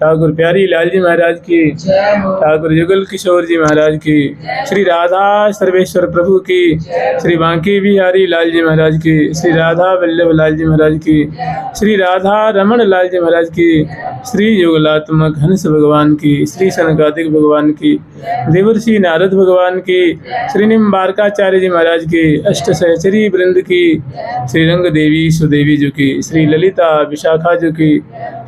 ठाकुर प्यारी लाल जी महाराज की, ठाकुर युगल किशोर जी महाराज की, श्री राधा सर्वेश्वर प्रभु की, श्री बांकी बिहारी लाल जी महाराज की, श्री राधा वल्लभ लाल जी महाराज की, श्री राधा रमण लाल जी महाराज की, श्री युगलात्मक हंस भगवान की, श्री सनकादिक भगवान की, देवर्षि नारद भगवान की, श्री निम्बारकाचार्य जी महाराज की, अष्ट सहचरी वृंद की, श्री रंग देवी सुदेवी जी की, श्री ललिता विशाखा जी की,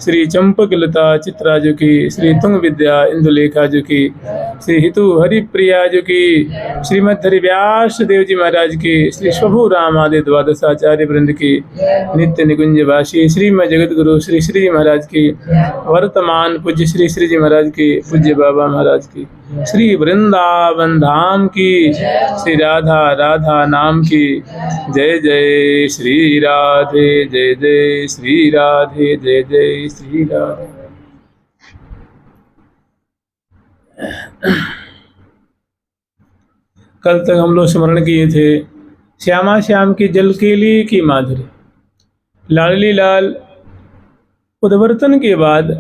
श्री चंपक लता चित्रा जी की, श्री तुंग विद्या इंदुलेखा जी की, श्री हितु हरिप्रिया जी की, श्रीमद हरिव्यास देव जी महाराज की, श्री स्वभु राम आदि द्वादशाचार्य वृंद की, नित्य निकुंज वासी श्रीमद जगत गुरु श्री श्री महाराज की, वर्तमान पूज्य श्री श्री जी महाराज की, पूज्य बाबा महाराज की, श्री वृंदावन धाम की, श्री राधा राधा नाम की। जय जय श्री राधे, जय जय श्री राधे, जय जय श्री राधे। कल तक हम लोग स्मरण किए थे श्यामा श्याम की जल केली की माधुरी। लाडली लाल उद्वर्तन के बाद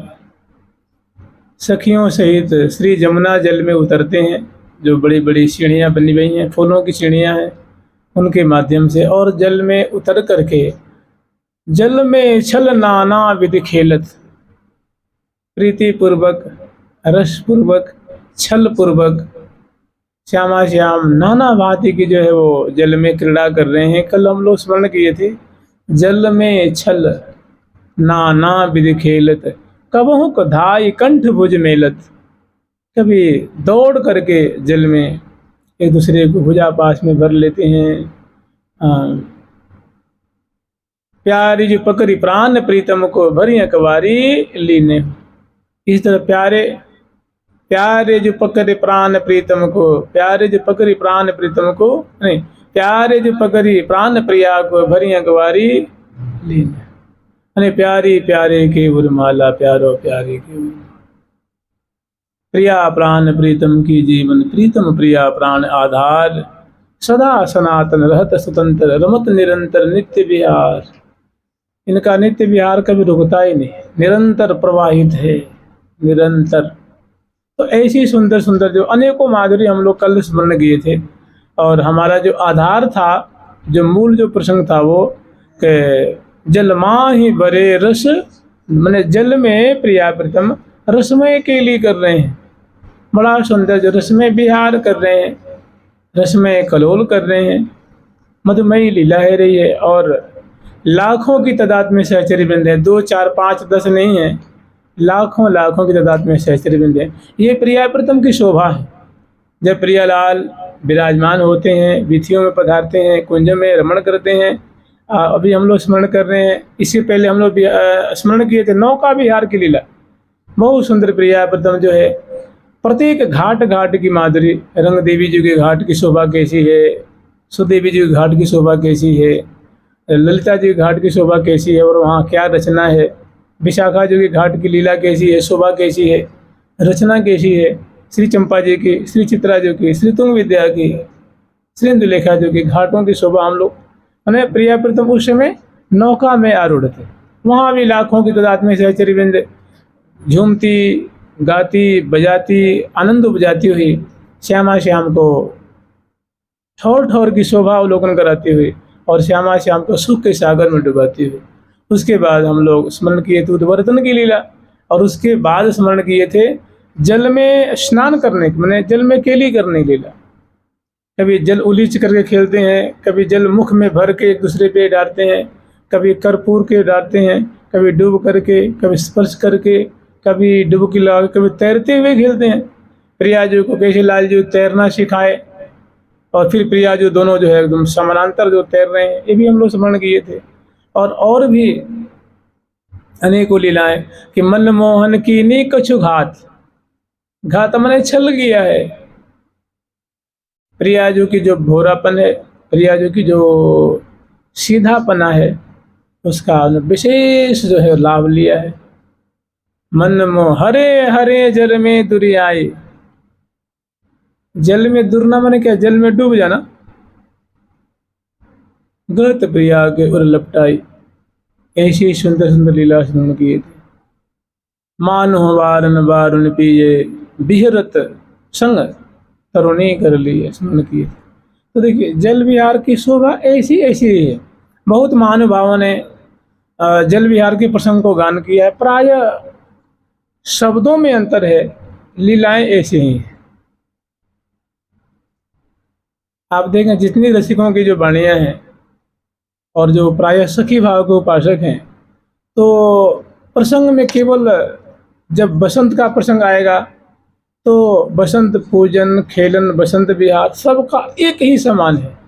सखियों सहित श्री जमुना जल में उतरते हैं, जो बड़ी बड़ी सीढ़ियाँ बनी हुई हैं, फूलों की सीढ़ियाँ हैं, उनके माध्यम से, और जल में उतर करके जल में छल नाना विधि खेलत, प्रीति पूर्वक रस पूर्वक छल पूर्वक श्यामा श्याम नाना भांति की जो है वो जल में क्रीड़ा कर रहे हैं। कल हम लोग स्मरण किए थे जल में छल नाना विधि खेलत, कबहुँ कधाई कंठ भुज मेलत। कभी दौड़ करके जल में एक दूसरे को भुजा पास में भर लेते हैं। प्यारी जो पकड़ी प्राण प्रीतम को भरी अकबारी लीने। इस तरह प्यारे जो पकड़े प्राण प्रीतम को, प्यारे जो पकड़ी प्राण प्रीतम को नहीं, प्यारे जो पकड़ी प्राण प्रिया को भरी अकबारी लीने। अरे प्यारी प्यारे के उर्माला, प्यारो प्यारे के प्रिया प्राण प्रीतम की जीवन, प्रीतम प्रिया प्राण आधार, सदा सनातन रहत स्वतंत्र, रमत निरंतर नित्य विहार। इनका नित्य विहार कभी रुकता ही नहीं, निरंतर प्रवाहित है, निरंतर। तो ऐसी सुंदर सुंदर जो अनेकों माधुरी हम लोग कल स्मरण किए थे। और हमारा जो आधार था, जो मूल जो प्रसंग था वो कि जल माही बरे रस, मैंने जल में प्रिया प्रीतम रसमय केली कर रहे हैं। बड़ा सुंदर जो रसमय विहार कर रहे हैं, रसमय कलोल कर रहे हैं, मधुमयी लीला है रही है। और लाखों की तादाद में सहचरी वृंद है, 2 4 5 10 नहीं है, लाखों लाखों की तादाद में सहचरी वृंद है। ये प्रिया प्रीतम की शोभा है। जब प्रियालाल विराजमान होते हैं, वीथियों में पधारते हैं, कुंज में रमण करते हैं। अभी हम लोग स्मरण कर रहे हैं, इससे पहले हम लोग स्मरण किए थे नौका विहार की लीला। बहुत सुंदर प्रिया प्रीतम जो है, प्रत्येक घाट घाट की माधुरी। रंग देवी जी के घाट की शोभा कैसी है, सुदेवी जी के घाट की शोभा कैसी है, ललिता जी के घाट की शोभा कैसी है, और वहाँ क्या रचना है। विशाखा जी के घाट की लीला कैसी है, शोभा कैसी है, रचना कैसी है। श्री चंपा जी की, श्री चित्रा जी की, श्री तुंग विद्या की, श्री इंदुलेखा जी की घाटों की शोभा हम लोग मैंने प्रिया प्रीतम उस समय नौका में आरूढ़ थे। वहाँ भी लाखों की तादाद में सहचरी वृंद झूमती गाती बजाती आनंद उपजाती हुई श्यामा श्याम को ठौर ठौर की शोभा अवलोकन कराती हुई और श्यामा श्याम को सुख के सागर में डुबाती हुई। उसके बाद हम लोग स्मरण किए थे उद्वर्तन की लीला, और उसके बाद स्मरण किए थे जल में स्नान करने की, मैंने जल में केली करने की लीला। कभी जल उलीच करके खेलते हैं, कभी जल मुख में भर के एक दूसरे पे डालते हैं, कभी कर्पूर के डालते हैं, कभी डूब करके, कभी स्पर्श करके, कभी डुबकी लगा, कभी तैरते हुए खेलते हैं। प्रिया जी को कैसे लाल जी तैरना सिखाए, और फिर प्रिया जी दोनों जो है एकदम समानांतर जो तैर रहे हैं, ये भी हम लोग स्मरण किए थे। और भी अनेकों लीलाएं कि मनमोहन की नी कछु घात, घात मैंने छल किया है। प्रिया जी की जो भोरापन है, प्रिया जी की जो सीधापना है, उसका विशेष जो है लाभ लिया है। मन मोह हरे हरे जल में दुरियाई, जल में दुरना माने क्या, जल में डूब जाना। गत प्रिया के उर लपटाई, ऐसी सुंदर सुंदर लीला स्मरण किए थे। मानो वारन वारुन पिए बिहरत संग तरुणी कर लिए स्मरण किए। तो देखिए जल विहार की शोभा ऐसी ऐसी है। बहुत महानुभावों ने जल विहार के प्रसंग को गान किया है। प्राय शब्दों में अंतर है, लीलाएं ऐसी ही हैं। आप देखें जितनी रसिकों की जो वाणियां हैं और जो प्राय सखी भाव के उपासक हैं, तो प्रसंग में केवल जब बसंत का प्रसंग आएगा तो बसंत पूजन, खेलन, बसंत विहार सबका एक ही समान है,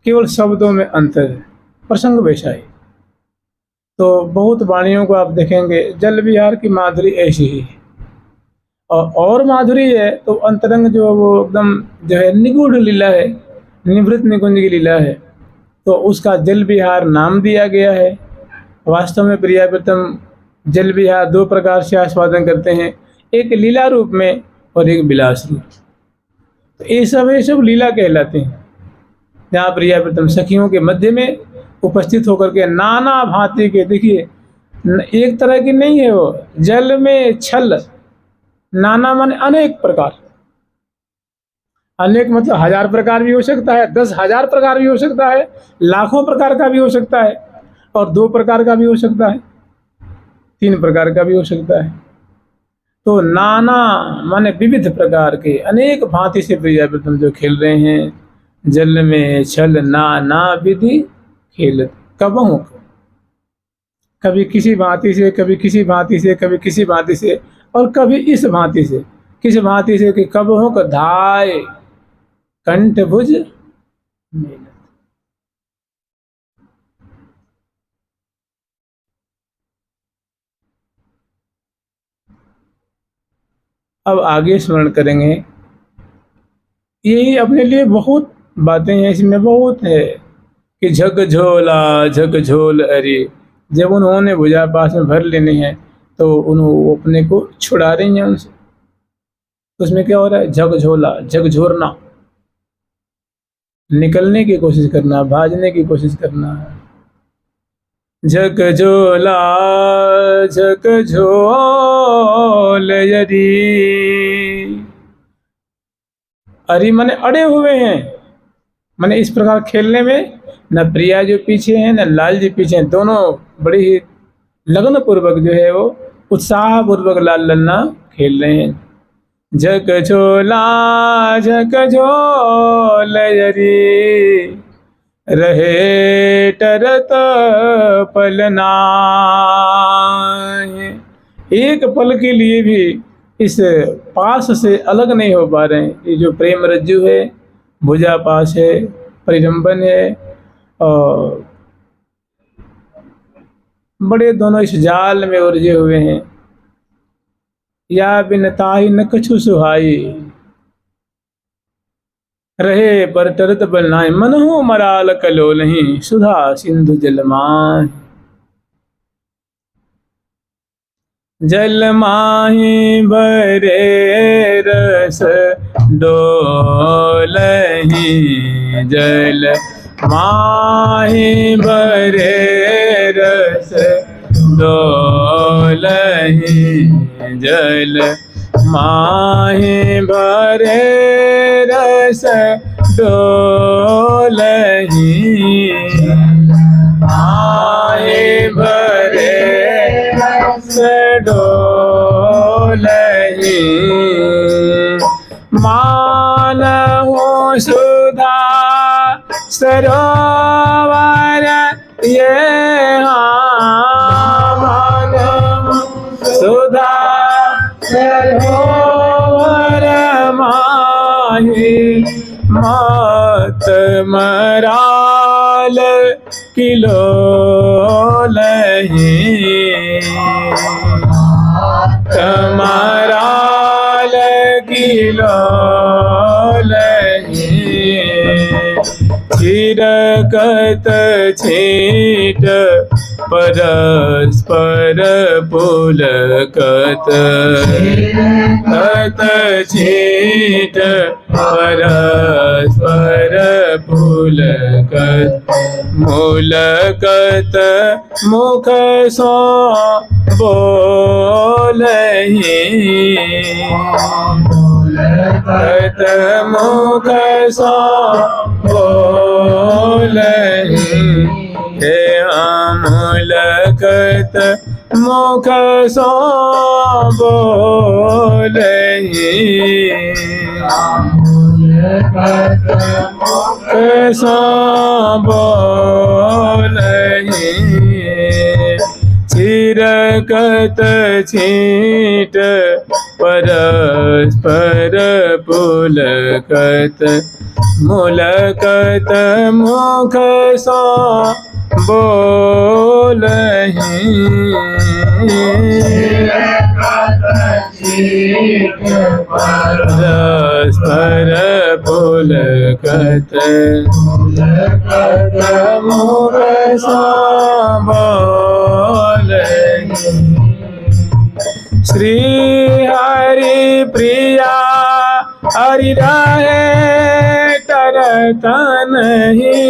केवल शब्दों में अंतर है, प्रसंग वैसा ही। तो बहुत वाणियों को आप देखेंगे जल विहार की माधुरी ऐसी ही है। और माधुरी है तो अंतरंग जो वो एकदम जो है निगूढ़ लीला है, निवृत्त निकुंज की लीला है, तो उसका जल विहार नाम दिया गया है। वास्तव में प्रिया प्रीतम जल विहार दो प्रकार से आस्वादन करते हैं, एक लीला रूप में और एक विलास रूप। तो ये सब लीला कहलाते हैं, जहाँ प्रिया प्रीतम सखियों के मध्य में उपस्थित होकर के नाना भांति के, देखिए एक तरह की नहीं है वो, जल में छल, नाना माने अनेक प्रकार, अनेक मतलब 1000 प्रकार भी हो सकता है, 10,000 प्रकार भी हो सकता है, लाखों प्रकार का भी हो सकता है, और 2 प्रकार का भी हो सकता है, 3 प्रकार का भी हो सकता है। तो नाना माने विविध प्रकार के अनेक भांति से प्रिया प्रीतम जो खेल रहे हैं, जल में छल नाना विधि खेल, कबहू कभी किसी भांति से, कभी किसी भांति से, कभी किसी भांति से, और कभी इस भांति से, किस भांति से कि कबहू का धाय कंठ भुज मेलत। अब आगे स्मरण करेंगे, यही अपने लिए बहुत बातें हैं, इसमें बहुत है कि झकझोल अरे, जब उन्होंने भुजा पास में भर लेने हैं तो उन्होंने अपने को छुड़ा रही हैं उनसे। तो उसमें क्या हो रहा है, झकझोला, झकझोरना, निकलने की कोशिश करना, भाजने की कोशिश करना। झकझोला झकझोल यदि, अरे माने अड़े हुए हैं, माने इस प्रकार खेलने में न प्रिया जो पीछे हैं न लाल जी पीछे हैं, दोनों बड़ी ही लगन पूर्वक जो है वो उत्साह पूर्वक लाल लन्ना खेल रहे हैं। झकझोला झकझोल यदि, रहे टरत पलना, एक पल के लिए भी इस पास से अलग नहीं हो पा रहे हैं। ये जो प्रेम रज्जु है, भुजा पास है, परिरंबन है, और बड़े दोनों इस जाल में उलझे हुए हैं। या बिन ताही न कछु सुहाई, रहे पर तरत बलनाए, मनहु मराल कलो नहीं, सुधा सिंधु जलमाहि। जलमाहि भरे रस डोलहि, जल माहि भरे रस डोलहि, जल माहि भरे रस डोलहि, माहि भरे रस डोलहि, मानहु सुधा सरोवर ये, मानहु सुधा सरोवर माहि, मात मराल किलोलहि, मराल किलोलहि, छिरकत छीट परस्पर पुलकत, कत छीट परस्पर पुलकत, मूलकत मुख सो बोल कत मुख सो बोलहि हे अमूलकत मुख सो बोलहि सो बोलहि चिरकत छींट परस्पर पुलकत मूलकत मुख सो बोलहि परस्पर पुलकत मुख सो बोलहि श्री हरि प्रिया हरि राहे तरत नहीं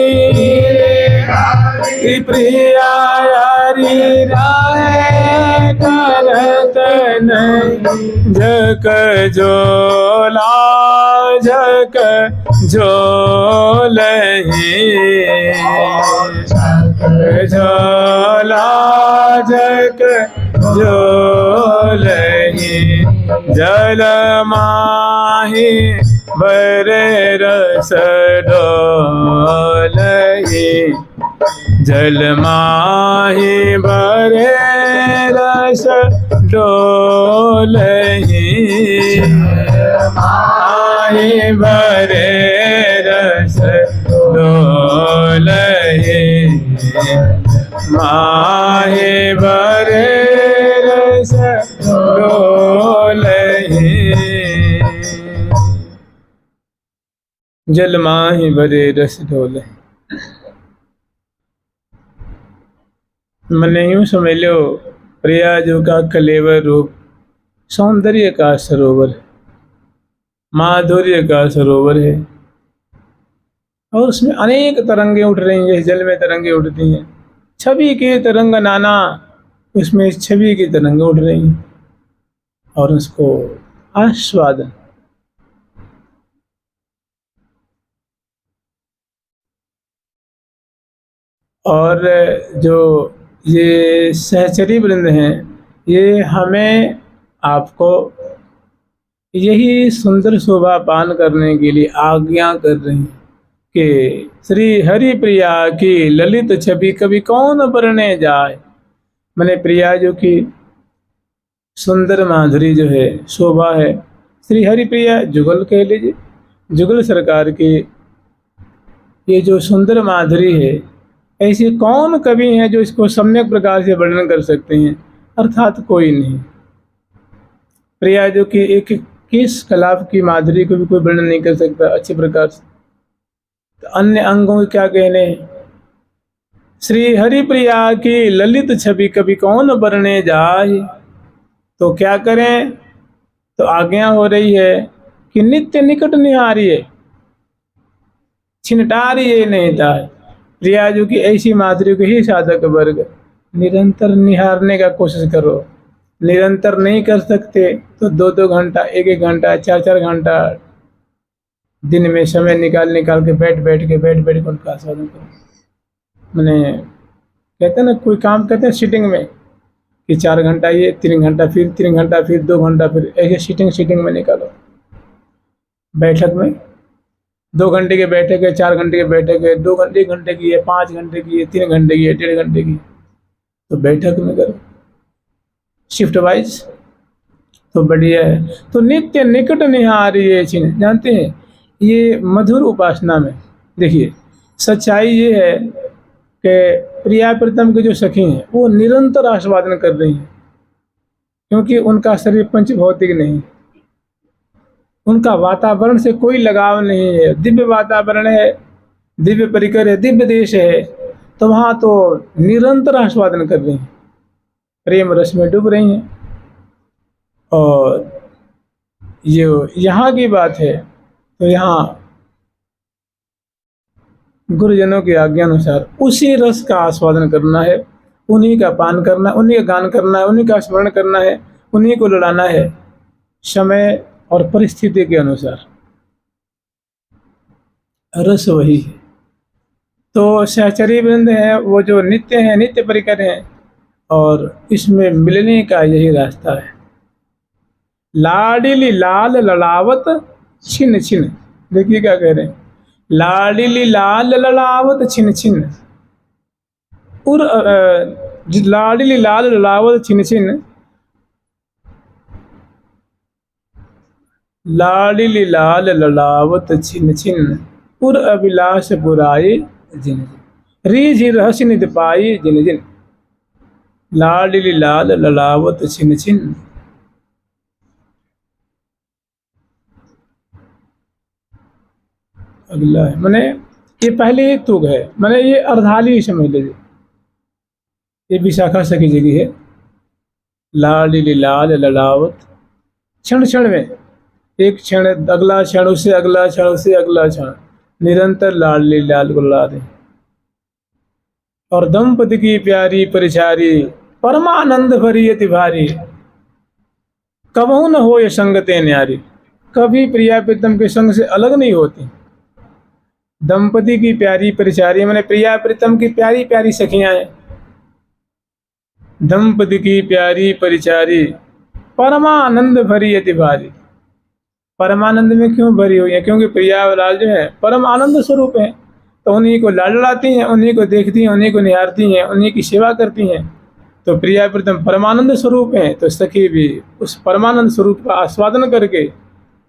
श्री प्रिया हरि राहे तरत नहीं झक झोला झक झोलहि झोला झक झोलहि जल माहि भरे रस डोलहि जल माहि भरे रस डोलहि माहि भरे रस डोलहि माहि भरे रस डोलहि जल माहि भरे रस डोलहि मन यूं समझ लो प्रयाजों का कलेवर रूप सौंदर्य का सरोवर माधुर्य का सरोवर है और उसमें अनेक तरंगे उठ रही हैं। जैसे जल में तरंगे उठती हैं छवि की तरंग नाना उसमें छवि की तरंगे उठ रही हैं और उसको आस्वादन और जो ये सहचरी वृंद हैं ये हमें आपको यही सुंदर शोभा पान करने के लिए आज्ञा कर रहे हैं कि श्री हरि प्रिया की ललित छवि कभी कौन वर्णे जाए। मैंने प्रिया जो की सुंदर माधुरी जो है शोभा है श्री हरि प्रिया जुगल कह लीजिए जुगल सरकार की ये जो सुंदर माधुरी है ऐसे कौन कवि हैं जो इसको सम्यक प्रकार से वर्णन कर सकते हैं अर्थात कोई नहीं। प्रिया जो कि एक किस कलाप की माधुरी को भी कोई वर्णन नहीं कर सकता अच्छे प्रकार से। तो अन्य अंगों के क्या कहने हैं श्री हरि प्रिया की ललित छवि कभी कौन वर्णे जाए। तो क्या करें तो आज्ञा हो रही है कि नित्य निकट निहारिये छिनटारिये नहीं ताय। प्रिया जो कि ऐसी माधुरी को ही साधक वर्ग निरंतर निहारने का कोशिश करो। निरंतर नहीं कर सकते तो 2-2 घंटा 1-1 घंटा 4-4 घंटा दिन में समय निकाल के बैठ के उनका आस्वादन करो। मैंने कहते हैं ना कोई काम करते हैं सीटिंग में कि 4 घंटा ये 3 घंटा फिर 3 घंटा फिर 2 घंटा फिर ऐसे सीटिंग में निकालो। बैठक में 2 घंटे के बैठक है 4 घंटे के बैठक है 2 घंटे 1 घंटे की है 5 घंटे की है 3 घंटे की है 1.5 घंटे की तो बैठक में करो शिफ्ट वाइज तो बढ़िया है। तो नित्य निकट निहारिये छिन जानते हैं ये मधुर उपासना में देखिए सच्चाई ये है कि प्रिया प्रीतम के जो सखी हैं वो निरंतर आस्वादन कर रही हैं क्योंकि उनका शरीर पंच भौतिक नहीं उनका वातावरण से कोई लगाव नहीं है। दिव्य वातावरण है दिव्य परिकर है दिव्य देश है तो वहाँ तो निरंतर आस्वादन कर रही हैं प्रेम रस में डूब रही हैं। और ये यहाँ की बात है तो यहाँ गुरुजनों की आज्ञा अनुसार उसी रस का आस्वादन करना है उन्हीं का पान करना है उन्हीं का गान करना है उन्हीं का स्मरण करना है उन्हीं को लड़ाना है समय और परिस्थिति के अनुसार। रस वही है। तो सहचरी वृंद है वो जो नित्य है, नित्य परिकर है, और इसमें मिलने का यही रास्ता है। लाडिली लाल लड़ावत छिन छिन, देखिए क्या कह रहे हैं, लाडिली लाल लड़ावत छिन छिन, लाडिली लाल लड़ावत छिन छिन, लाडिली लाल लड़ावत छिन छिन, पुर अभिलाष बुराई जिन जिन, रीझ रहस निधि पाई जिन जिन, लाडिली लाल लड़ावत छिन छिन। अगला है, मैंने ये पहले ही तुग है, मैंने ये अर्धाली समझ लीजिए, ये विशाखा सखी जगह है। लाडिली लाल लड़ावत, क्षण क्षण में, एक क्षण अगला क्षण, उससे अगला क्षण, उससे अगला क्षण, निरंतर लाडली लाल को लड़ा दे। और दंपति की प्यारी परिचारी, परमानंद भरी अति भारी, कबहू न हो ये संगते न्यारी, कभी प्रिया प्रीतम के संग से अलग नहीं होती। दंपति की प्यारी परिचारी मैंने प्रिया प्रीतम की प्यारी प्यारी सखियां हैं। दंपति की प्यारी परिचारी, परमानंद भरी अति भारी, परमानंद में क्यों भरी हुई है? क्योंकि प्रिया लाल जो है परम आनंद स्वरूप है, तो उन्हीं को लाडलाती हैं, उन्हीं को देखती हैं, उन्हीं को निहारती हैं, उन्हीं की सेवा करती हैं। तो प्रिया प्रीतम परमानंद स्वरूप है, तो सखी भी उस परमानंद स्वरूप का आस्वादन करके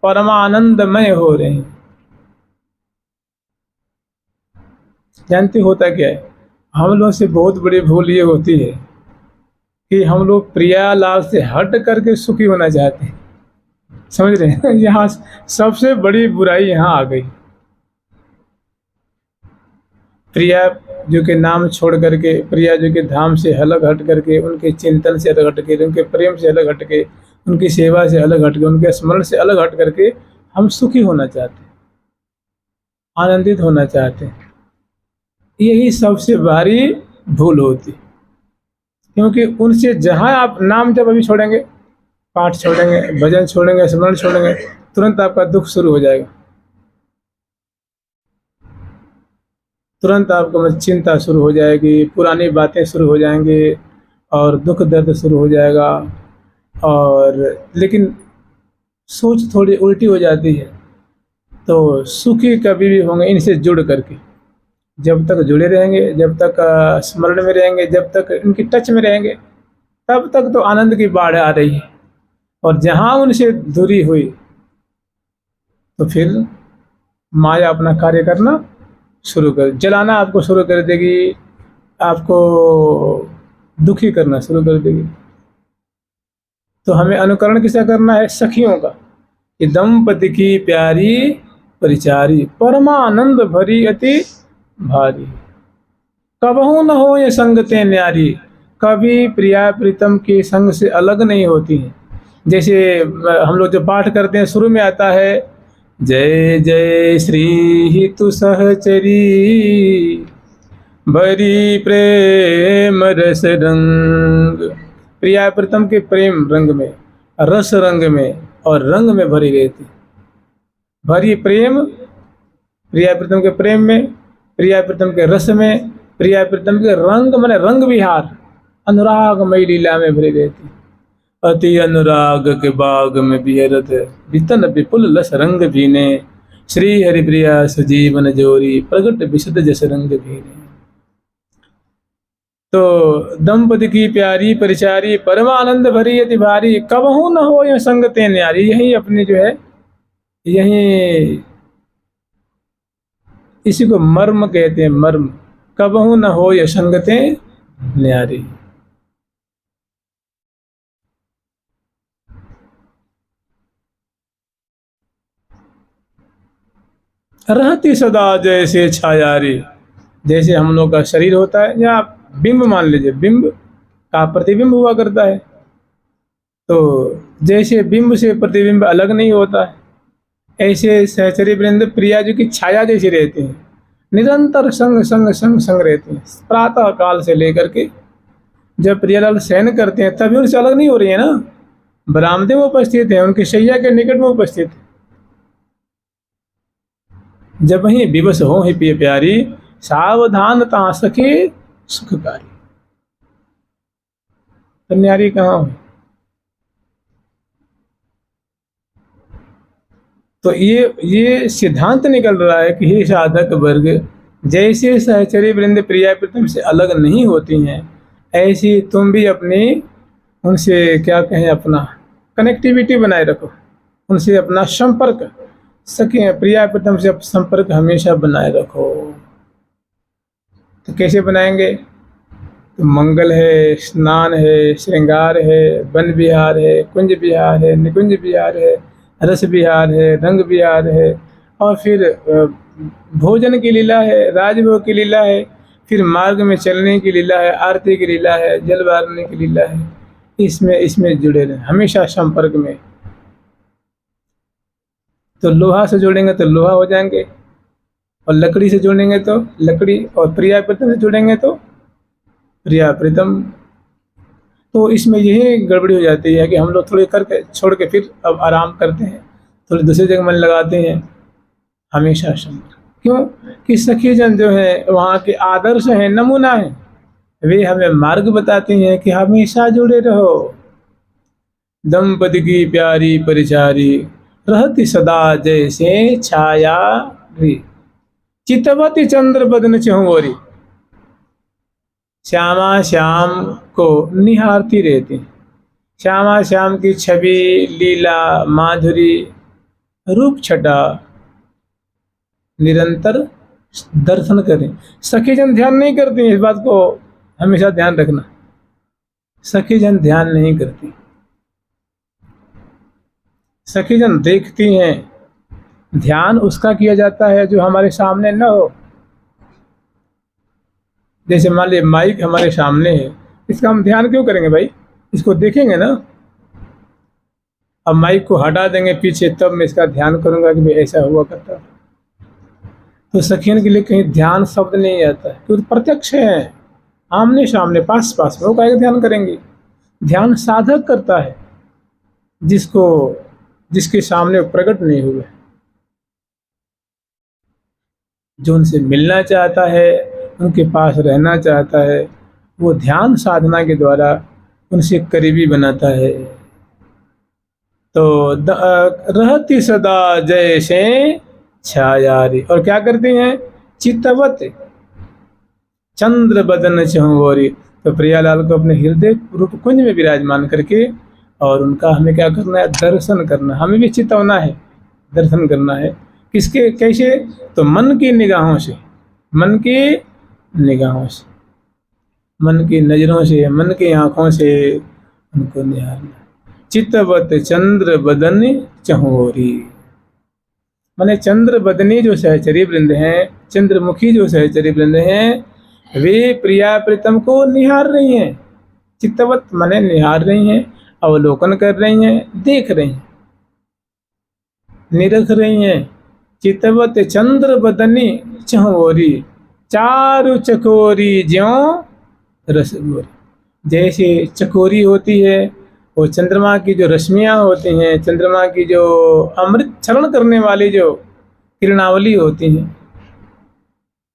परमानंदमय हो रहे हैं। जानते होता क्या है, हम लोग से बहुत बड़ी भूल ये होती है कि हम लोग प्रिया लाल से हट करके सुखी होना चाहते हैं। समझ रहे हैं? यहाँ सबसे बड़ी बुराई यहाँ आ गई। प्रिया जो के नाम छोड़ करके, प्रिया जो के धाम से अलग हट करके, उनके चिंतन से अलग हट के, उनके प्रेम से अलग हट के, उनकी सेवा से अलग हट के, उनके स्मरण से अलग हट करके हम सुखी होना चाहते हैं, आनंदित होना चाहते हैं। यही सबसे भारी भूल होती, क्योंकि उनसे जहाँ आप नाम जब अभी छोड़ेंगे, पाठ छोड़ेंगे, भजन छोड़ेंगे, स्मरण छोड़ेंगे, तुरंत आपका दुख शुरू हो जाएगा, तुरंत आपको चिंता शुरू हो जाएगी, पुरानी बातें शुरू हो जाएंगी और दुख दर्द शुरू हो जाएगा। और लेकिन सोच थोड़ी उल्टी हो जाती है। तो सुखी कभी भी होंगे इनसे जुड़ करके, जब तक जुड़े रहेंगे, जब तक स्मरण में रहेंगे, जब तक इनकी टच में रहेंगे, तब तक तो आनंद की बाढ़ आ रही है। और जहाँ उनसे दूरी हुई तो फिर माया अपना कार्य करना शुरू कर, जलाना आपको शुरू कर देगी, आपको दुखी करना शुरू कर देगी। तो हमें अनुकरण किसा करना है? सखियों का, कि दंपति की प्यारी परिचारी, परमानंद भरी अति भारी, कबहू न हो ये संगते न्यारी, कभी प्रिया प्रीतम के संग से अलग नहीं होती हैं। जैसे हम लोग जो पाठ करते हैं, शुरू में आता है जय जय श्री तु सहचरी, भरी प्रेम रस रंग, प्रिया प्रीतम के प्रेम रंग में, रस रंग में और रंग में भरी रहती, भरी प्रेम, प्रिया प्रीतम के प्रेम में, प्रिया प्रीतम के रस में, प्रिया प्रीतम के रंग माने रंग विहार, अनुरागमयी लीला में भरी रहती। अति अनुराग के बाग में बिहरत, वितन विपुल लस रंग भीने, श्री हरि प्रिया सजीवन जोरी, प्रगट विशद जस रंग भीने। तो दंपति की प्यारी परिचारी, परमानंद भरी अति भारी, कबहू न हो यह संगते न्यारी, यही अपनी जो है, यही इसी को मर्म कहते हैं, मर्म, कबहू न हो यह संगते न्यारी। रहती सदा जैसे छायारी, जैसे हम लोग का शरीर होता है, या बिंब मान लीजिए, बिंब का प्रतिबिंब हुआ करता है, तो जैसे बिंब से प्रतिबिंब अलग नहीं होता है, ऐसे सहचरी वृंद प्रिया जी की छाया जैसी रहती हैं, निरंतर संग संग संग संग रहती हैं। प्रातः काल से लेकर के जब प्रियालाल शयन करते हैं तभी उनसे अलग नहीं हो रही है ना, बरामदे में उपस्थित है, उनकी शैया के निकट में उपस्थित है। जब वही विवश हो ही पिय प्यारी, सावधानता सके सुखकारी। तो न्यारी कहाँ हो? तो ये सिद्धांत निकल रहा है कि हे साधक वर्ग, जैसे सहचरी वृंद प्रिया प्रीतम से अलग नहीं होती हैं, ऐसी तुम भी अपनी उनसे क्या कहें अपना कनेक्टिविटी बनाए रखो, उनसे अपना संपर्क सके प्रिया प्रीतम से संपर्क हमेशा बनाए रखो। तो कैसे बनाएंगे? तो मंगल है, स्नान है, श्रृंगार है, वन विहार है, कुंज विहार है, निकुंज विहार है, रस विहार है, रंग विहार है, और फिर भोजन की लीला है, राजभोग की लीला है, फिर मार्ग में चलने की लीला है, आरती की लीला है, जल वारने की लीला है। इसमें जुड़े रहें हमेशा संपर्क में। तो लोहा से जोड़ेंगे तो लोहा हो जाएंगे, और लकड़ी से जोड़ेंगे तो लकड़ी, और प्रिया प्रीतम से जोड़ेंगे तो प्रिया प्रीतम। तो इसमें यही गड़बड़ी हो जाती है कि हम लोग थोड़ी करके छोड़ के फिर अब आराम करते हैं, थोड़ी दूसरी जगह मन लगाते हैं। हमेशा संपर्क क्यों? कि सखी जन जो है वहाँ के आदर्श हैं, नमूना है, वे हमें मार्ग बताते हैं कि हमेशा जुड़े रहो। दंपति की प्यारी परिचारी, रहती सदा जैसे छाया री, चितवती चंद्र बदन चहुओरी। श्यामा श्याम को निहारती रहती, श्यामा श्याम की छवि, लीला, माधुरी, रूप छटा निरंतर दर्शन करें। सखी जन ध्यान नहीं करती, इस बात को हमेशा ध्यान रखना। सखी जन ध्यान नहीं करती, सखी जन देखती हैं। ध्यान उसका किया जाता है जो हमारे सामने न हो। जैसे मान लीजिए माइक हमारे सामने है, इसका हम ध्यान क्यों करेंगे भाई? इसको देखेंगे ना। अब माइक को हटा देंगे पीछे, तब मैं इसका ध्यान करूंगा कि भाई ऐसा हुआ करता। तो सखियन के लिए कहीं ध्यान शब्द नहीं आता है, क्योंकि प्रत्यक्ष है, आमने सामने, पास पास में, वो काहे ध्यान करेंगे? ध्यान साधक करता है, जिसके सामने प्रकट नहीं हुए। जो उनसे मिलना चाहता है, उनके पास रहना चाहता है, वो ध्यान साधना के द्वारा उनसे करीबी बनाता है। तो रहती सदा जैसे छायारी, और क्या करती हैं? चितवत चंद्र बदन चहुओरी। तो प्रियालाल को अपने हृदय रूप कुंज में विराजमान करके, और उनका हमें क्या करना है? दर्शन करना। हमें भी चितवना है, दर्शन करना है। किसके? कैसे? तो मन की निगाहों से, मन की निगाहों से, मन की नजरों से, मन की आंखों से उनको निहारना। चितवत चंद्र बदन चहुओरी, माने चंद्र बदनी जो सहचरी वृंद हैं, चंद्रमुखी जो सहचरी वृंद हैं, वे प्रिया प्रीतम को निहार रही हैं। चित्तवत माने निहार रही हैं, अवलोकन कर रही हैं, देख रही हैं, निरख रही हैं। चित्तवत चंद्र बदनी चहुओरी, चारु चकोरी ज्यों रसगोरी। जैसे चकोरी होती है, वो चंद्रमा की जो रश्मियाँ होती हैं, चंद्रमा की जो अमृत क्षरण करने वाली जो किरणावली होती हैं,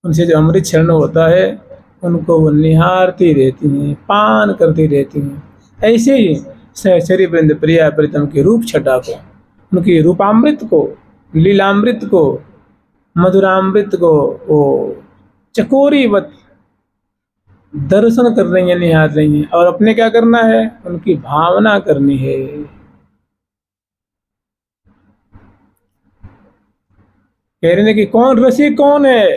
उनसे जो अमृत क्षरण होता है, उनको वो निहारती रहती हैं, पान करती रहती हैं। ऐसे ही सहचरी वृंद प्रिया प्रीतम के रूप छटा को, उनकी रूपामृत को, लीलामृत को, मधुरामृत को वो चकोरीवत दर्शन कर रही हैं, निहार रही हैं। और अपने क्या करना है? उनकी भावना करनी है। कह रहे हैं कि कौन रसिक कौन है?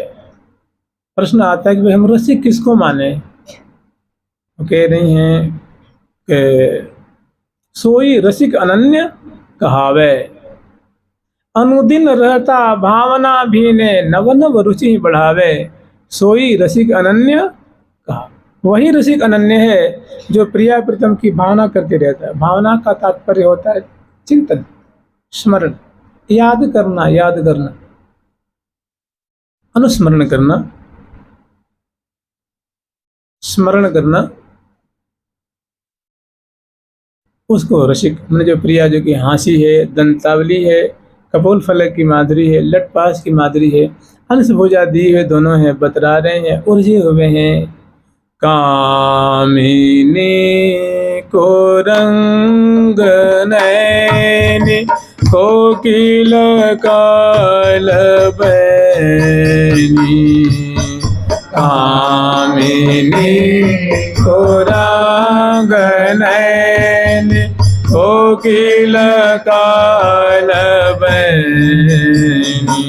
प्रश्न आता है कि भाई हम रसिक किसको माने? तो कह रही हैं कि सोई रसिक अनन्य कहावे, अनुदिन रहता भावना भी ने नव नव रुचि बढ़ावे। सोई रसिक अनन्य कहा, वही रसिक अनन्य है जो प्रिया प्रीतम की भावना करते रहता है। भावना का तात्पर्य होता है चिंतन, स्मरण, याद करना, याद करना, अनुस्मरण करना, स्मरण करना। उसको रसिक मैंने जो प्रिया जो कि हाँसी है, दंतावली है, कपोल फलक की माधुरी है, लटपास की माधुरी है, हंस भुजा दी हुए दोनों हैं, बतरा रहे हैं, उलझे हुए हैं। कामिनी को रंग नैनी कोकिल काल बैनी। कामिनी को रंग नैनी कोकिल काल बैनी।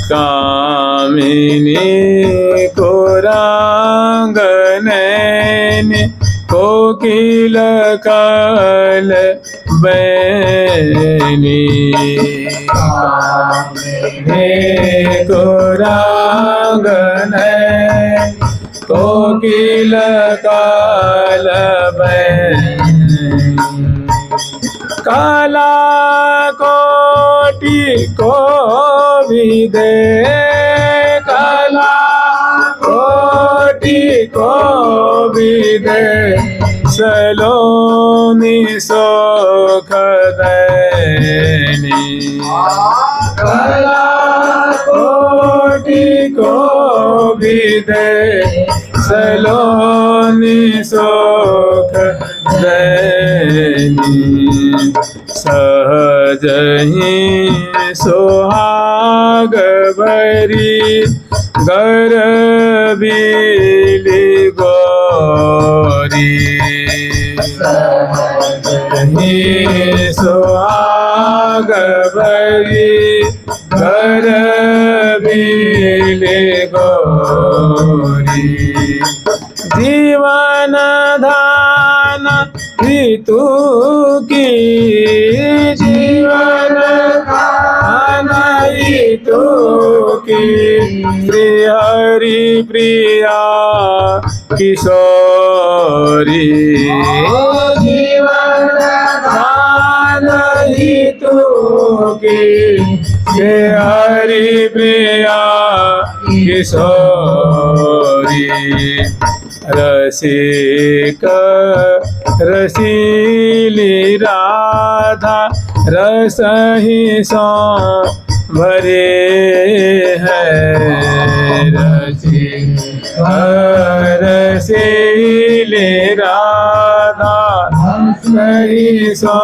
कामिनी को रंग नैनी कोकिल काल बैनी। कामिनी को रंग नैनी कोकिल काल बैनी। काला कोटि को भी दे, काला कोटि को भी दे, सलोनी सोख दैनी। काला कोटि को भी दे, सलोनी सोख दैनी। सहजहि सोहाग भरी गर्भिली गौरी। सहजहि सोहाग भरी गर्भिली गौरी। जीवन धान ऋतु की, जीवन धान ऋतु की, श्री हरि प्रिया किशोरी। जीवन धान ऋतु की, श्री हरि प्रिया किशोरी। रसिक रसीली राधा रसहि सो भरे हैं। रसीली राधा रसहि सो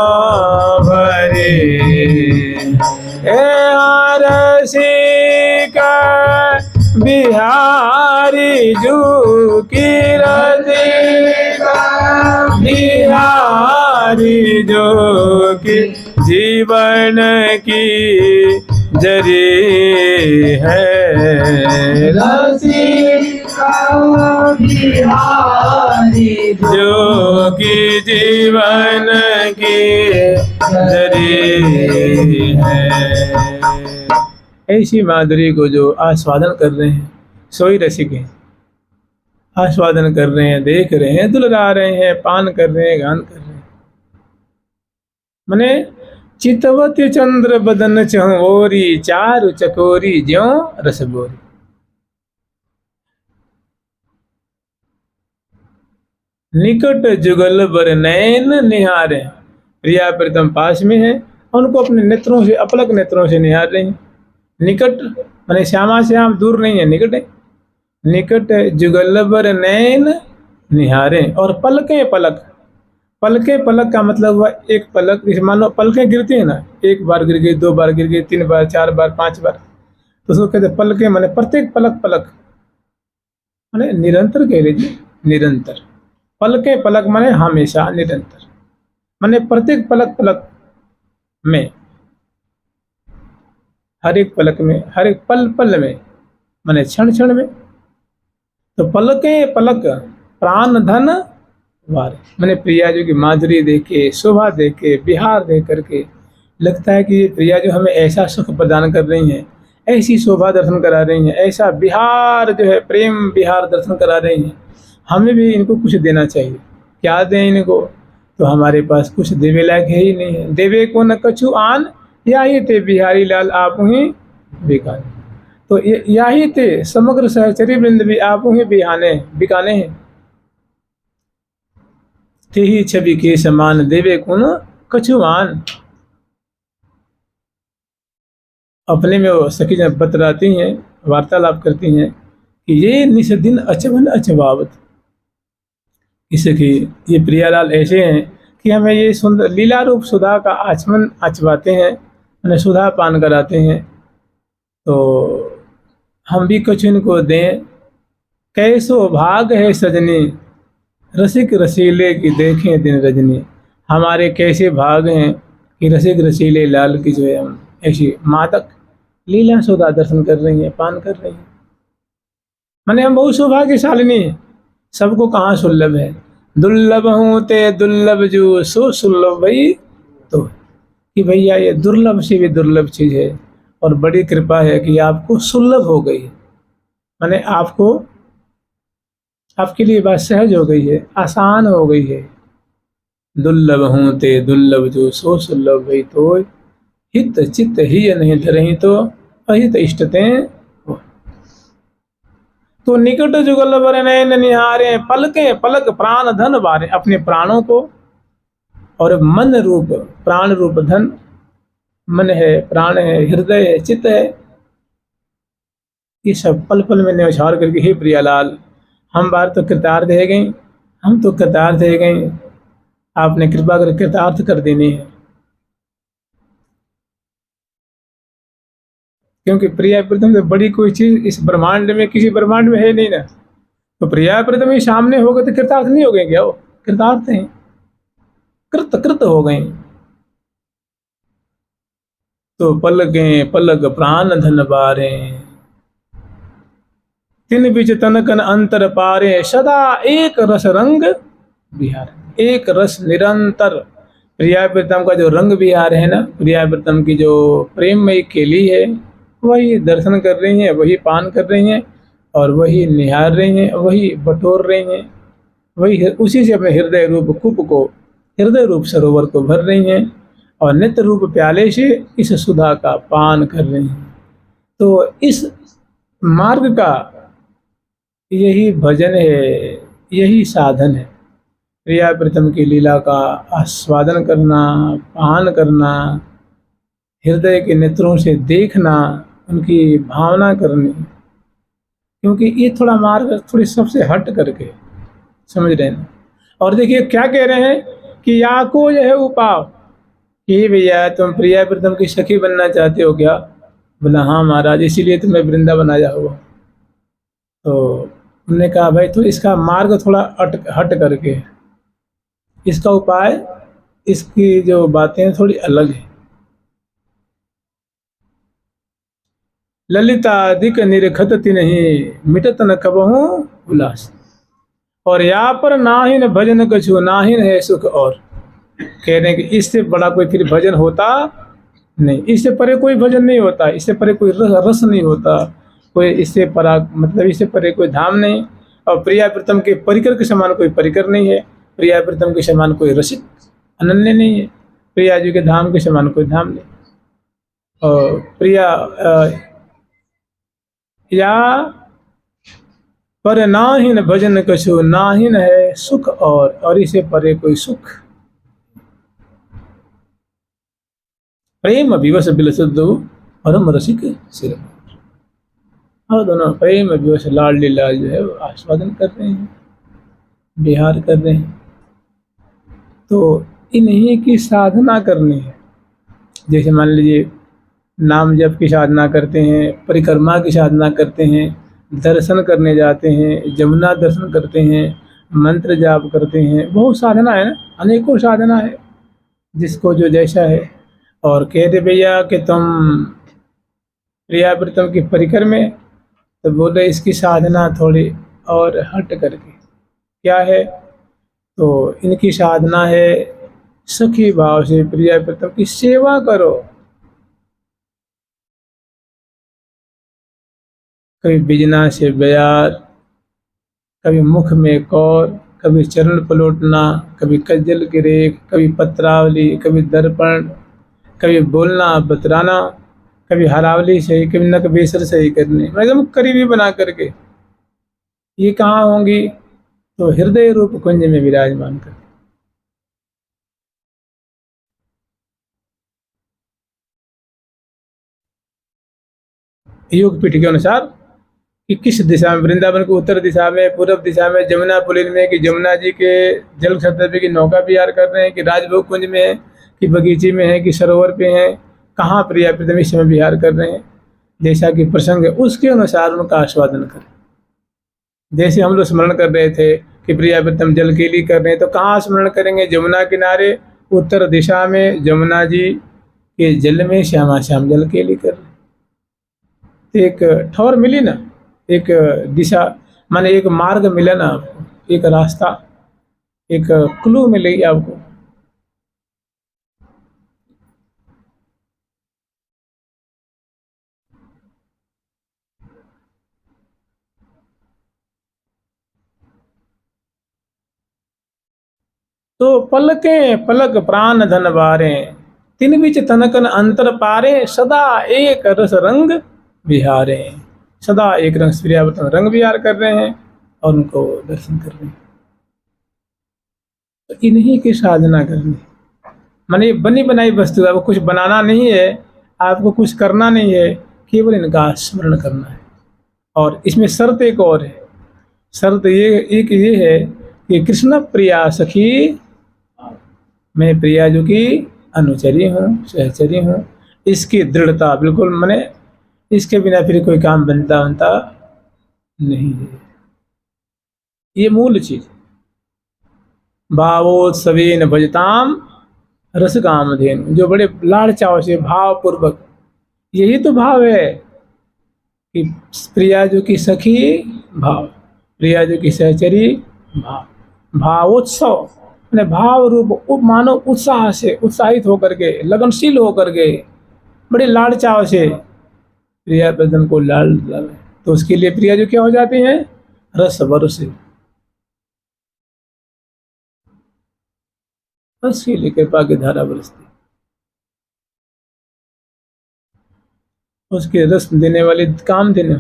भरे। रसिक बिहारी जू की रसिका, बिहारी जो की जीवन की जरी है। रसिका बिहारी जो की जीवन की जरी है। ऐसी माधुरी को जो आस्वादन कर रहे हैं सोई रसिक हैं। आस्वादन कर रहे हैं, देख रहे हैं, दुलरा रहे हैं, पान कर रहे हैं, गान कर रहे हैं। मने चितवती चंद्र बदन चहोरी, चारु चकोरी ज्यों रसगोरी। निकट जुगल बर नैन निहारे। प्रिया प्रीतम पास में है, उनको अपने नेत्रों से, अपलक नेत्रों से निहार रहे हैं। निकट माने श्यामा श्याम दूर नहीं है, निकट है। निकट जुगल बर नैन निहारे। और पलके पलक, पलके पलक का मतलब हुआ एक पलक। जैसे मान लो पलकें गिरती है ना, एक बार गिर गई, दो बार गिर गई, 3 बार, 4 बार, 5 बार, तो उसको कहते पलके। माने प्रत्येक पलक पलक माने निरंतर कह लीजिए, निरंतर। पलके पलक माने हमेशा, निरंतर माने प्रत्येक पलक पलक में, हर एक पलक में, हर एक पल पल में, माने क्षण क्षण में। तो पलके पलक प्राण धन वार। मैंने प्रिया जो की माधुरी देखे, शोभा देखे, बिहार देख करके लगता है कि प्रिया जो हमें ऐसा सुख प्रदान कर रही हैं, ऐसी शोभा दर्शन करा रही हैं, ऐसा बिहार जो है प्रेम बिहार दर्शन करा रही हैं, हमें भी इनको कुछ देना चाहिए। क्या दें इनको? तो हमारे पास कुछ देवे लायक है ही नहीं है। देवे को न कछु आन, या ही थे बिहारी लाल आप ही बिकाने। तो या ही थे समग्र सहचरी वृंद भी आप ही बिहाने बिकाने हैं। ते ही छवि के समान देवे कुन कछुआन। अपने में वो सखी जब बतलाती हैं, वार्तालाप करती हैं कि ये निस दिन अचवन अचवावत, कि सखी ये प्रियालाल ऐसे हैं कि हमें ये सुंदर लीला रूप सुधा का आचमन अचवाते हैं, हमें सुधा पान कराते हैं, तो हम भी कुछ इनको दें। कैसो भाग है सजनी रसिक रसीले की देखें दिन रजनी। हमारे कैसे भाग हैं कि रसिक रसीले लाल की जो है हम ऐसी मादक लीला सुधा दर्शन कर रही हैं, पान कर रही हैं। मैंने हम बहुत सौभाग्यशालिनी है, सबको कहाँ सुलभ है। दुर्लभ हूँ ते दुर्लभ जो सो सुलभ भाई, तो कि भैया ये दुर्लभ से भी दुर्लभ चीज है और बड़ी कृपा है कि आपको सुलभ हो गई है, मैंने आपको आपके लिए बात सहज हो गई है, आसान हो गई है। दुर्लभ हूँ ते दुर्लभ जो सो सुलभ भाई, तो हित चित्त ही नहीं धरही तो अहित इष्टते। तो निकट जुगल बर नयन निहारे पलके पलक प्राण धन बारे। अपने प्राणों को और मन रूप प्राण रूप धन, मन है, प्राण है, हृदय है, चित्त है, ये सब पल पल में न्यौछावर करके हे प्रियालाल हम बार तो कृतार्थ है गई, हम तो कृतार्थ है गई, आपने कृपा कर कृतार्थ कर देनी है। क्योंकि प्रिया प्रीतम से बड़ी कोई चीज इस ब्रह्मांड में किसी ब्रह्मांड में है नहीं ना। तो प्रिया प्रीतम ही सामने हो गए तो कृतार्थ नहीं हो गए क्या? वो कृतार्थ हैं, कृत कृत हो गए। तो पलके पलक प्राण धन बारे, तिन बीच तनकन अंतर पारे, सदा एक रस रंग बिहार। एक रस निरंतर प्रिया प्रीतम का जो रंग बिहार है ना, प्रिया प्रीतम की जो प्रेममयी केली है, वही दर्शन कर रही हैं, वही पान कर रही हैं और वही निहार रही हैं, वही बटोर रही हैं, वही उसी से अपने हृदय रूप कूप को, हृदय रूप सरोवर को भर रही हैं और नित्य रूप प्याले से इस सुधा का पान कर रही हैं। तो इस मार्ग का यही भजन है, यही साधन है। प्रिया प्रीतम की लीला का आस्वादन करना, पान करना, हृदय के नेत्रों से देखना, उनकी भावना करनी। क्योंकि ये थोड़ा मार्ग थोड़ी सबसे हट करके समझ रहे हैं। और देखिए क्या कह रहे हैं कि या को यह उपाव कि भैया तुम प्रिया प्रीतम की सखी बनना चाहते हो क्या? बोला हाँ महाराज, इसीलिए तुम्हें वृंदावन आया हुआ। तो उन्होंने कहा भाई तो इसका मार्ग थोड़ा हट करके, इसका उपाय, इसकी जो बातें थोड़ी अलग है। ललितादिक निरखत नहीं मिटत न कबहू उल्लास, और यहाँ पर नाहिन भजन कछु नाहिन है सुख। और कह रहे हैं कि इससे बड़ा कोई फिर भजन होता नहीं, इससे परे कोई भजन नहीं होता, इससे परे कोई रस नहीं होता, कोई इससे परा मतलब इससे परे कोई धाम नहीं। और प्रिया प्रीतम के परिकर के समान कोई परिकर नहीं है, प्रिया प्रीतम के समान कोई रसिक अनन्य नहीं है, प्रिया जी के धाम के समान कोई धाम नहीं। और प्रिया या पर नाहिन भजन कछु नाहिन है सुख, और इसे परे कोई सुख। प्रेम विवश बिलसद परम रसिक सिर, और दोनों प्रेम विवश लाल लीला जो है वो आस्वादन कर रहे हैं, विहार कर रहे हैं। तो इन्हीं की साधना करनी है। जैसे मान लीजिए नाम जप की साधना करते हैं, परिक्रमा की साधना करते हैं, दर्शन करने जाते हैं, जमुना दर्शन करते हैं, मंत्र जाप करते हैं, बहुत साधना है ना, अनेकों साधना है जिसको जो जैसा है। और कहते भैया कि तुम प्रिया प्रीतम की परिकर में, तो बोले इसकी साधना थोड़ी और हट करके क्या है? तो इनकी साधना है सखी भाव से प्रिया प्रीतम की सेवा करो। कभी बिजना से बयार, कभी मुख में कौर, कभी चरण पलटना, कभी कज्जल की रेख, कभी पत्रावली, कभी दर्पण, कभी बोलना बतराना, कभी हरावली सही, कभी नक बेसर सही करने, एकदम करीबी बना करके। ये कहाँ होंगी? तो हृदय रूप कुंज में विराजमान कर। योग पीठ के अनुसार कि किस दिशा में, वृंदावन के उत्तर दिशा में, पूर्व दिशा में, जमुना पुलिन में, कि जमुना जी के जल क्षत्र पे, कि नौका विहार कर रहे हैं, कि राजभोग कुंज में है, कि बगीचे में है, कि सरोवर पे हैं, कहाँ प्रिया प्रीतम इस समय विहार कर रहे हैं, जैसा कि प्रसंग है उसके अनुसार उनका आस्वादन करें। जैसे हम लोग स्मरण कर रहे थे कि प्रिया प्रीतम जल केली कर रहे हैं, तो कहाँ स्मरण करेंगे? जमुना किनारे उत्तर दिशा में जमुना जी के जल में श्यामा श्याम जल केली कर रहे हैं। तो एक ठौर मिली ना, एक दिशा, माने एक मार्ग मिला ना आपको, एक रास्ता, एक क्लू मिलेगी आपको। तो पलके पलक प्राण धन बारे, तिन बिच तनकन अंतर पारे, सदा एक रस रंग विहारे। सदा एक रंग प्रियावर्तन रंग विहार कर रहे हैं और उनको दर्शन कर रहे हैं। तो इन्हीं की साधना करनी, माने बनी बनाई वस्तु, आपको कुछ बनाना नहीं है, आपको कुछ करना नहीं है, केवल इनका स्मरण करना है। और इसमें शर्त एक और है, शर्त ये एक ये है कि कृष्ण प्रिया सखी, मैं प्रिया जो कि अनुचरी हूँ, सहचरी हूँ, इसकी दृढ़ता बिल्कुल, माने इसके बिना फिर कोई काम बनता नहीं है। ये मूल चीज। भावोत्सवेन भजताम रस कामधेनु, जो बड़े लाड़ चाव से भाव पूर्वक, यही तो भाव है कि प्रिया जो की सखी भाव, प्रिया जो की सहचरी भाव, भावोत्सव मैंने भाव रूप मानो उत्साह से, उत्साहित होकर के, लगनशील होकर के, बड़े लाड़ चाव से प्रिया बदन को लाल लाल, तो उसके लिए प्रिया जो क्या हो जाती हैं? रस बरस, बस के लिए कृपा की धारा बरसती, उसके रस देने वाली, काम देने,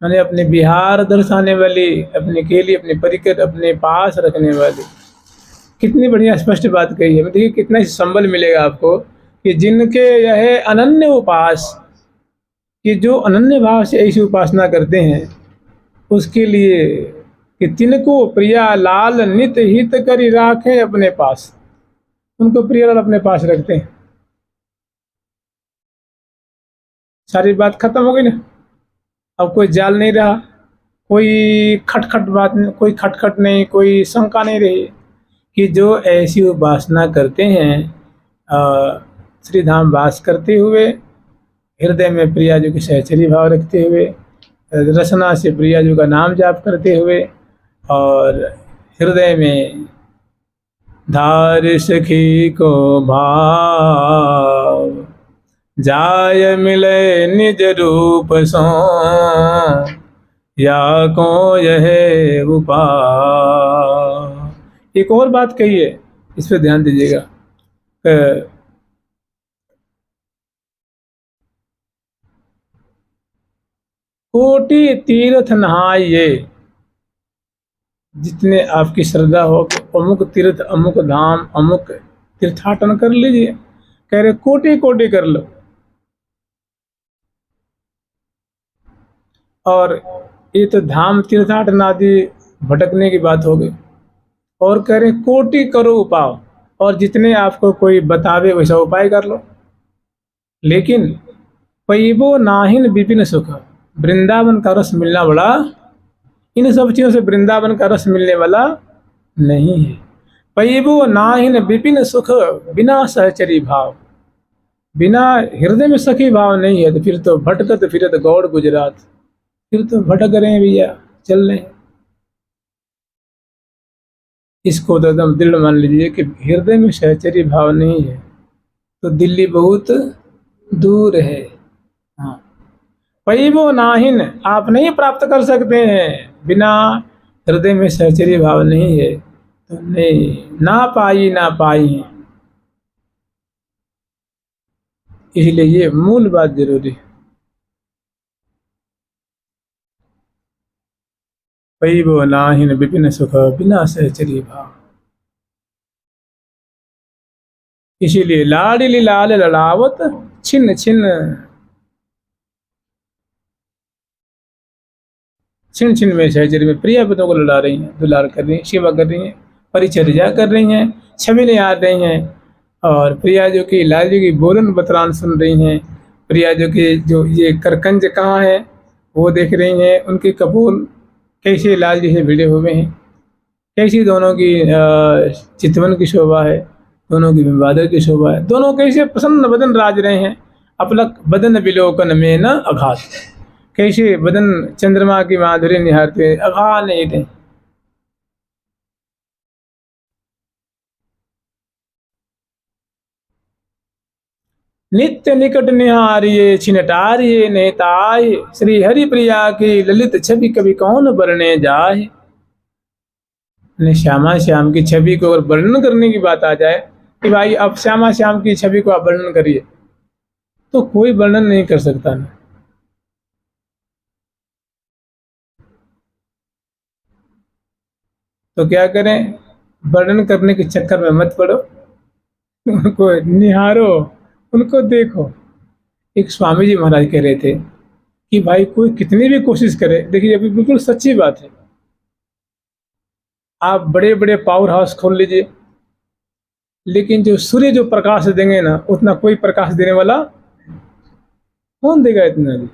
मैंने अपने बिहार दर्शाने वाली, अपने के लिए, अपने परिकर अपने पास रखने वाली। कितनी बढ़िया स्पष्ट बात कही है। देखिए कितना संबल मिलेगा आपको कि जिनके यह अनन्य उपास, कि जो अनन्य भाव से ऐसी उपासना करते हैं, उसके लिए कि तिनको प्रिया लाल नित हित करी राखें अपने पास, उनको प्रिया लाल अपने पास रखते हैं। सारी बात खत्म हो गई ना, अब कोई जाल नहीं रहा, कोई खटखट बात नहीं, कोई खटखट नहीं, कोई शंका नहीं रही कि जो ऐसी उपासना करते हैं, श्री धाम वास करते हुए, हृदय में प्रिया जी की सहचरी भाव रखते हुए, रसना से प्रिया जी का नाम जाप करते हुए, और हृदय में धार सखी को भाव, जाय मिले निज रूप सो, या को यह उपाय। एक और बात कही है, इस पर ध्यान दीजिएगा। कोटि तीर्थ नहाइए, जितने आपकी श्रद्धा हो कि अमुक तीर्थ, अमुक धाम, अमुक तीर्थाटन कर लीजिए। कह रहे कोटि कोटि कर लो। और ये तो धाम तीर्थाटन आदि भटकने की बात हो गई, और कह रहे कोटि करो उपाय, और जितने आपको कोई बतावे वैसा उपाय कर लो। लेकिन पैबो नाहिन विपिन सुख, वृंदावन का रस मिलना बड़ा, इन सब चीजों से वृंदावन का रस मिलने वाला नहीं है। पैबो नाहिन विपिन सुख, बिना सहचरी भाव, बिना हृदय में सखी भाव नहीं है, तो फिर तो भटकत फिरत गौड़ गुजरात, फिर तो भटक रहे हैं भैया, चल रहे हैं। इसको तो एकदम दृढ़ मान लीजिए कि हृदय में सहचरी भाव नहीं है तो दिल्ली बहुत दूर है। हाँ, पैबो नाहिन, आप नहीं प्राप्त कर सकते हैं, बिना हृदय में सहचरी भाव नहीं है तो नहीं, ना पाई ना पाई। इसलिए ये मूल बात जरूरी है। पैबो नाहिन विपिन सुख, बिना सहचरी भाव। इसीलिए लाडली लाल लड़ावत छिन्न छिन्न, छिन छिन में सहचर्य में प्रिया पदों को लड़ा रही हैं, दुलार कर रही हैं, सेवा कर रही हैं, परिचर्या कर रही हैं, छवि निहार रही हैं। और प्रिया जो कि लाल जी की बोलन बतरान सुन रही हैं, प्रिया जो कि जो ये करकंज कहाँ है वो देख रही हैं, उनके कपोल कैसे लाल जी से भिड़े हुए हैं, कैसी दोनों की चितवन की शोभा है, दोनों की बिंबादर की शोभा है, दोनों कैसे प्रसन्न बदन राज रहे हैं। अपलक बदन विलोकन में न अघात, कैसे बदन चंद्रमा की माधुरी निहारते अघा नहीं थे। नित्य निकट निहारिये छिनटारिये नेताय, श्री हरि प्रिया की ललित छवि कभी कौन बरने जाए। ने श्यामा श्याम की छवि को अगर वर्णन करने की बात आ जाए कि भाई अब श्यामा श्याम की छवि को आप वर्णन करिए, तो कोई वर्णन नहीं कर सकता ना। तो क्या करें, वर्णन करने के चक्कर में मत पड़ो, उनको निहारो, उनको देखो। एक स्वामी जी महाराज कह रहे थे कि भाई कोई कितनी भी कोशिश करे, देखिए अभी बिल्कुल सच्ची बात है, आप बड़े बड़े पावर हाउस खोल लीजिए, लेकिन जो सूर्य जो प्रकाश देंगे ना, उतना कोई प्रकाश देने वाला कौन देगा इतना जी।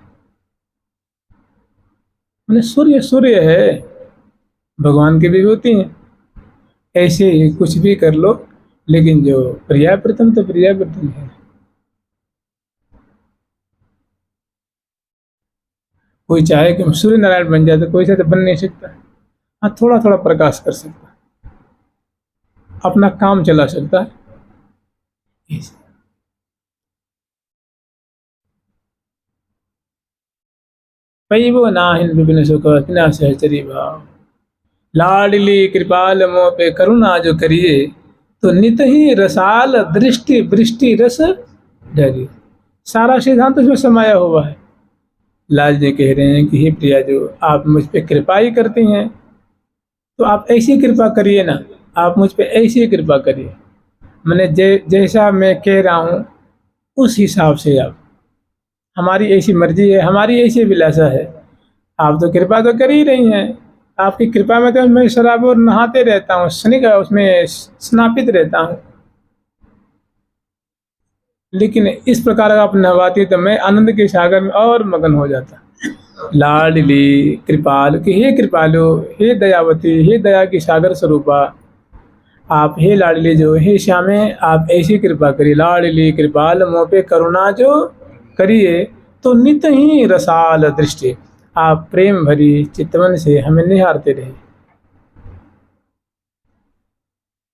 मैंने सूर्य सूर्य है, भगवान की विभूति है। ऐसे ही कुछ भी कर लो, लेकिन जो प्रिया प्रथम तो प्रिया प्रथम है। कोई चाहे कि हम सूर्य नारायण बन जाए तो कोई से तो बन नहीं सकता। हाँ, थोड़ा थोड़ा प्रकाश कर सकता है, अपना काम चला सकता है। पई वो नाहिन विपिन सुख तिना सहचरी भाव, लाडली कृपाल मोह पे करुणा जो करिए, तो नित ही रसाल दृष्टि वृष्टि रस डरी। सारा सिद्धांत इसमें समाया हुआ है। लाल जी कह रहे हैं कि हे प्रिया, जो आप मुझ पे कृपा ही करती हैं, तो आप ऐसी कृपा करिए ना, आप मुझ पे ऐसी कृपा करिए, मैंने जैसा मैं कह रहा हूँ उस हिसाब से आप, हमारी ऐसी मर्जी है, हमारी ऐसी अभिलाषा है। आप तो कृपा तो कर ही रही हैं, आपकी कृपा में तो मैं सराबोर नहाते रहता हूँ, स्निग्ध उसमें स्नापित रहता हूँ। लेकिन इस प्रकार का आप नहवाती तो मैं आनंद के सागर में और मगन हो जाता। लाडली कृपाल कि हे कृपालु, हे दयावती, हे दया की सागर स्वरूपा, आप हे लाडली जो, हे श्यामे, आप ऐसी कृपा करिए। लाडली कृपाल मोह पे करुणा जो करिए, तो नित ही रसाल दृष्टि, आप प्रेम भरी चितवन से हमें निहारते रहे,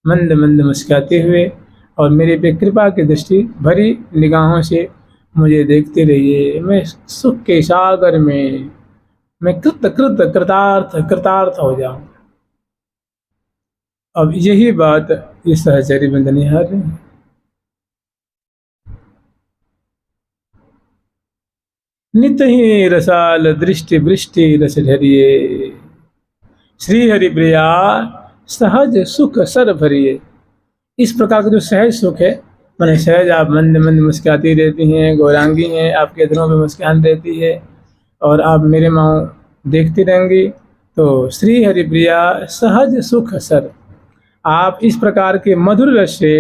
मंद मंद मुस्कुराते हुए, और मेरे पे कृपा की दृष्टि भरी निगाहों से मुझे देखते रहिए। मैं सुख के सागर में मैं कृत कृत कृतार्थ कृतार्थ हो जाऊं। अब यही बात इस सहचरी में निहार रहे हैं। नित ही रसाल दृष्टि वृष्टि रस ढरिए, श्री हरि प्रिया सहज सुख सर भरिए। इस प्रकार का जो सहज सुख है, मैंने सहज आप मंद मंद मुस्कुराती रहती हैं, गौरांगी हैं, आपके अधरों पे मुस्कान रहती है, और आप मेरे माँ देखती रहेंगी, तो श्री हरि प्रिया सहज सुख सर, आप इस प्रकार के मधुर रस से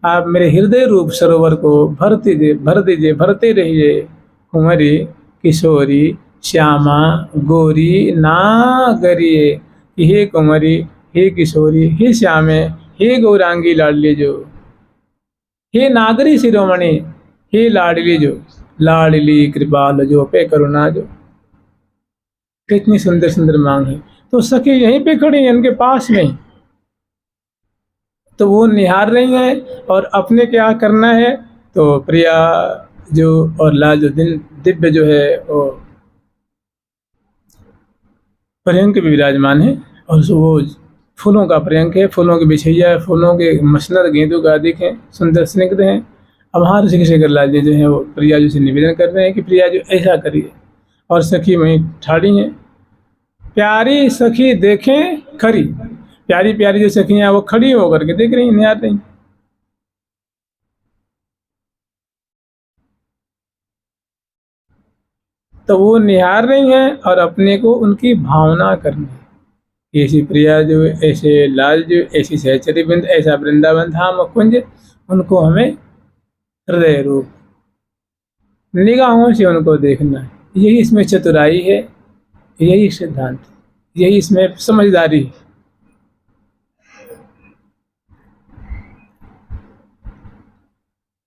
आप मेरे हृदय रूप सरोवर को भर दीजिए, भरते रहिए। कुंवरी किशोरी श्यामा गौरी नागरिये, कि हे कुंवरी, हे किशोरी, हे श्यामे, हे गौरांगी लाडली जो, हे नागरी शिरोमणि, हे लाडली जो, लाडली कृपाल जो पे करुणा जो। कितनी सुंदर सुंदर मांग है। तो सखी यहीं पे खड़ी है, उनके पास में, तो वो निहार रही हैं, और अपने क्या करना है, तो प्रिया जो और लाल जो दिन दिव्य जो है वो पर्यंक भी विराजमान है, और वो फूलों का पर्यंक है, फूलों की बिछैया है, फूलों के मसनद गेंदों का अधिक है, सुंदर स्निग्ध हैं। अब वहाँ ऋषिकेश लाल जी जो है वो प्रिया जी से निवेदन कर रहे हैं कि प्रिया जो ऐसा करिए, और सखी वहीं ठाड़ी हैं। प्यारी सखी देखें खरी, प्यारी प्यारी जो सखियां वो खड़ी होकर के देख रही हैं, निहार रही। तो वो निहार रही हैं और अपने को उनकी भावना करनी है। ऐसी प्रिया जो, ऐसे लाल जो, ऐसी सहचरी बिंद, ऐसा वृंदावन धाम कुंज, उनको हमें हृदय रूप निगाहों से उनको देखना है। यही इसमें चतुराई है, यही सिद्धांत, यही इसमें समझदारी है।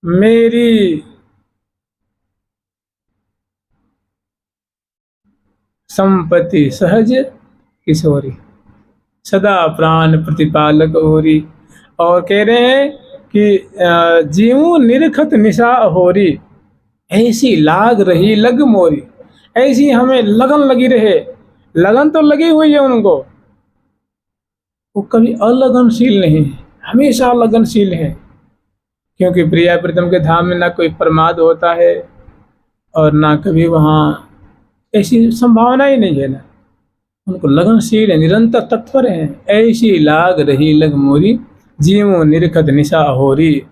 मेरी संपत्ति सहज किशोरी, सदा प्राण प्रतिपालक होरी। और कह रहे हैं कि जीवू निरखत निशा होरी, ऐसी लाग रही लग मोरी। ऐसी हमें लगन लगी रहे, लगन तो लगी हुई है उनको, वो कभी अलगनशील नहीं है, हमेशा लगनशील है। क्योंकि प्रिया प्रीतम के धाम में ना कोई प्रमाद होता है और ना कभी वहाँ ऐसी संभावना ही नहीं है ना। उनको लगनशील है, निरंतर तत्पर है। ऐसी लाग रही लग मोरी, जीवो निरखत निशा होरी।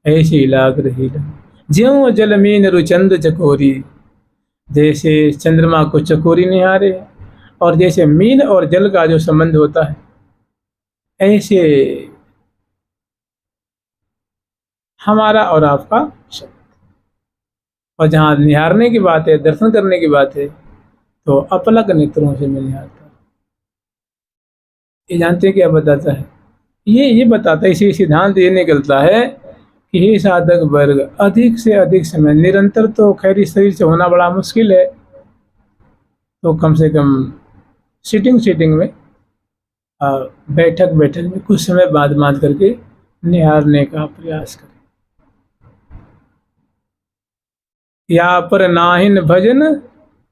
ऐसी लाग रही लग, ज्यों जल मीन रुचंद चकोरी। जैसे चंद्रमा को चकोरी निहारे, और जैसे मीन और जल का जो संबंध होता है, ऐसे हमारा और आपका शब्द। और जहाँ निहारने की बात है, दर्शन करने की बात है, तो अपलक नेत्रों से मैं निहारता हूँ। ये जानते हैं क्या बताता है? ये बताता है, इसी सिद्धांत ये निकलता है कि हे साधक वर्ग, अधिक से अधिक समय, निरंतर तो खैर इस शरीर से होना बड़ा मुश्किल है, तो कम से कम सीटिंग में, बैठक में कुछ समय बाद करके निहारने का प्रयास करें। या पर नाहिन भजन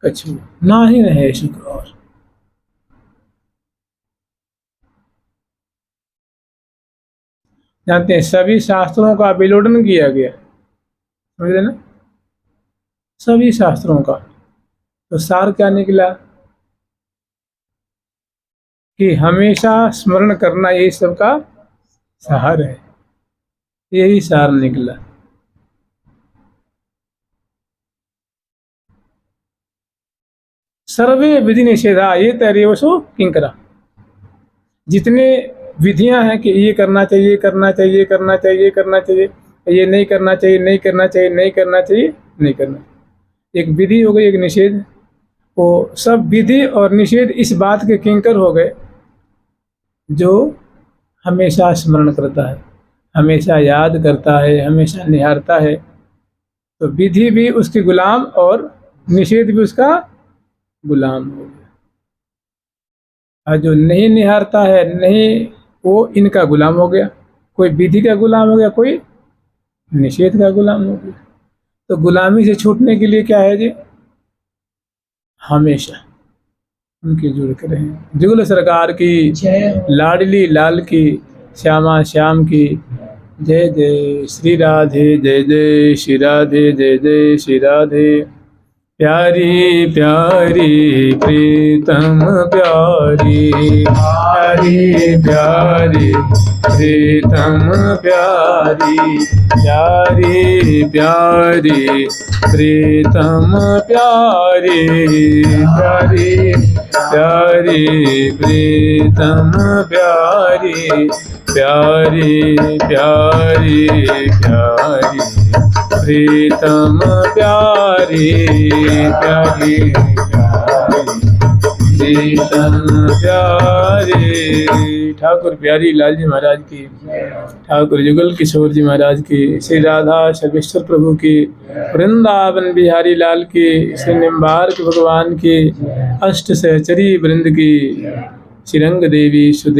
कछु, नाहिन है सुख और। जानते हैं सभी शास्त्रों का विलोडन किया गया, समझ रहे ना, सभी शास्त्रों का। तो सार क्या निकला कि हमेशा स्मरण करना, यही सबका सार है, यही सार निकला। सर्वे विधि निषेधा ये तैरेवसो किंकरा। जितने विधियां हैं कि ये करना चाहिए, करना चाहिए, करना चाहिए, करना चाहिए, ये नहीं करना चाहिए, नहीं करना चाहिए, नहीं करना चाहिए, नहीं करना, एक विधि हो गई, एक निषेध। वो सब विधि और निषेध इस बात के किंकर हो गए जो हमेशा स्मरण करता है, हमेशा याद करता है, हमेशा निहारता है। तो विधि भी उसकी गुलाम और निषेध भी उसका गुलाम हो गया। और जो नहीं निहारता है, नहीं, वो इनका गुलाम हो गया। कोई विधि का गुलाम हो गया, कोई निषेध का गुलाम हो गया। तो गुलामी से छूटने के लिए क्या है जी? हमेशा उनके जुड़ के रहें। जुगल सरकार की, लाडली लाल की, श्यामा श्याम की जय जय श्री राधे, जय जय श्री राधे, जय जय श्री राधे। प्यारी प्यारी प्रीतम प्यारी, प्यारी प्यारी प्रीतम प्यारी, प्यारी प्यारी प्रीतम प्यारी, प्यारी प्यारी प्रीतम प्यारी, प्यारी प्यारी प्यारी प्रीतम प्यारी, प्यारी प्रीतम प्यारी। ठाकुर प्यारी लाल जी महाराज की, ठाकुर जुगल किशोर जी महाराज की, श्री राधा सर्वेश्वर प्रभु की, वृंदावन बिहारी लाल की, श्री निम्बार्क भगवान की, अष्ट सहचरी वृंद की, श्रीरंग देवी सुदेवी